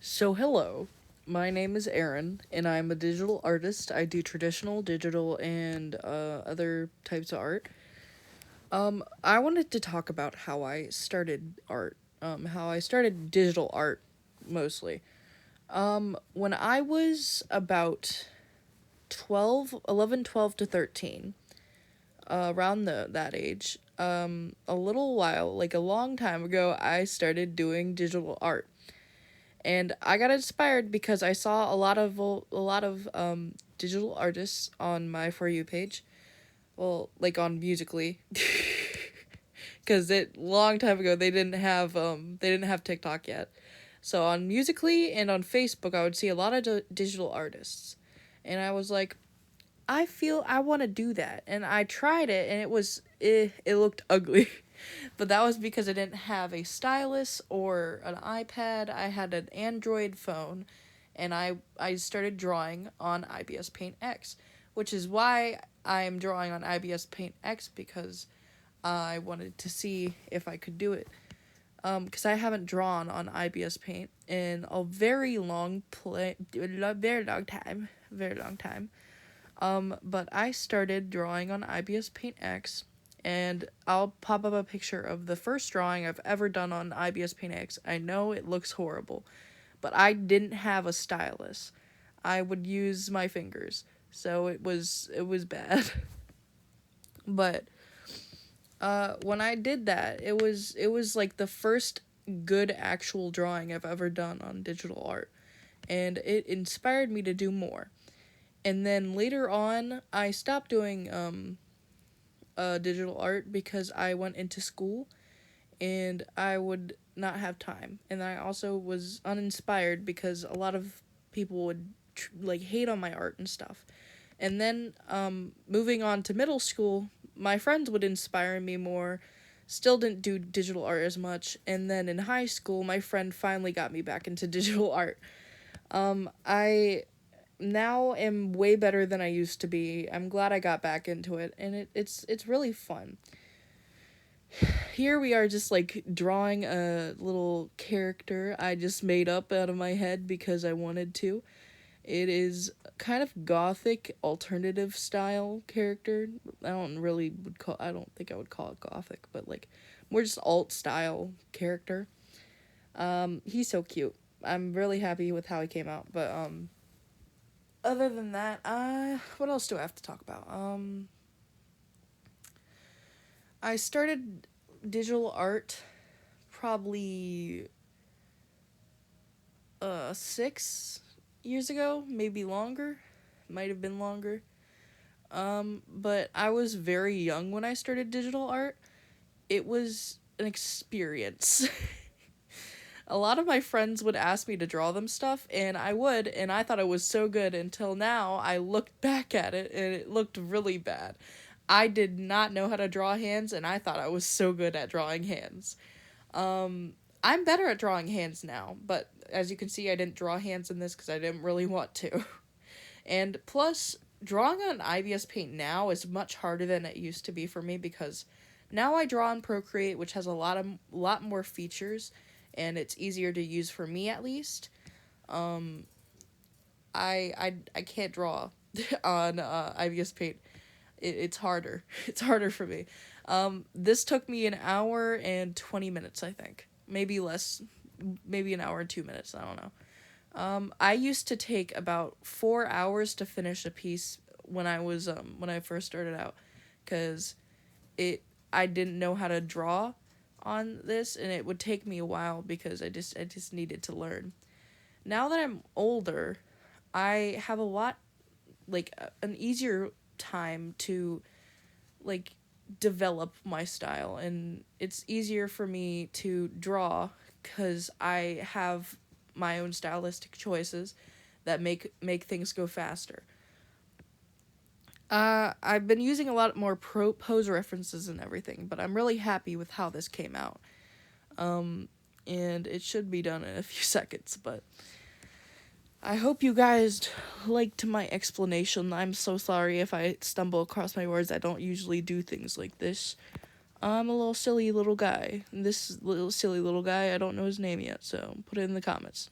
So, hello. My name is Aaron, and I'm a digital artist. I do traditional, digital, and other types of art. I wanted to talk about how I started art, how I started digital art mostly. When I was about 12, 11, 12 to 13, around that age, a little while, like a long time ago, I started doing digital art. And I got inspired because I saw a lot of digital artists on my For You page. Well, like on Musically, because it long time ago they didn't have TikTok yet. So on Musically and on Facebook, I would see a lot of digital artists, and I was like, I feel I want to do that, and I tried it, and it looked ugly. But that was because I didn't have a stylus or an iPad. I had an Android phone, and I started drawing on IBS Paint X, which is why I'm drawing on IBS Paint X because I wanted to see if I could do it. Because I haven't drawn on IBS Paint in a very long time, very long time. But I started drawing on IBS Paint X, and I'll pop up a picture of the first drawing I've ever done on IBS Paint X. I know it looks horrible, but I didn't have a stylus. I would use my fingers, so it was bad. But when I did that, it was like the first good actual drawing I've ever done on digital art, and it inspired me to do more. And then later on, I stopped doing digital art because I went into school and I would not have time. And I also was uninspired because a lot of people would like hate on my art and stuff. And then moving on to middle school, my friends would inspire me more. Still didn't do digital art as much. And then in high school, my friend finally got me back into digital art. I now am way better than I used to be. I'm glad I got back into it, and it's really fun. Here we are just like drawing a little character I just made up out of my head because I wanted to. It is kind of gothic alternative style character. I don't think I would call it gothic, but like more just alt style character. He's so cute. I'm really happy with how he came out, but other than that, what else do I have to talk about? I started digital art probably 6 years ago, maybe longer. Might have been longer. But I was very young when I started digital art. It was an experience. A lot of my friends would ask me to draw them stuff, and I would, and I thought it was so good until now I looked back at it and it looked really bad. I did not know how to draw hands, and I thought I was so good at drawing hands. I'm better at drawing hands now, but as you can see, I didn't draw hands in this because I didn't really want to. And plus, drawing on IBS Paint now is much harder than it used to be for me because now I draw on Procreate, which has a lot more features, and it's easier to use for me at least. Um, I can't draw on IBS Paint. It's harder. It's harder for me. This took me an hour and 20 minutes, I think, maybe less, maybe an hour and 2 minutes. I don't know. I used to take about 4 hours to finish a piece when I first started out, cause it I didn't know how to draw on this, and it would take me a while because I just needed to learn. Now that I'm older, I have a lot like an easier time to like develop my style, and it's easier for me to draw cuz I have my own stylistic choices that make things go faster. I've been using a lot more pose references and everything, but I'm really happy with how this came out. Um, and it should be done in a few seconds, but I hope you guys liked my explanation. I'm so sorry if I stumble across my words. I don't usually do things like this. I'm a little silly little guy. This little silly little guy, I don't know his name yet, so put it in the comments.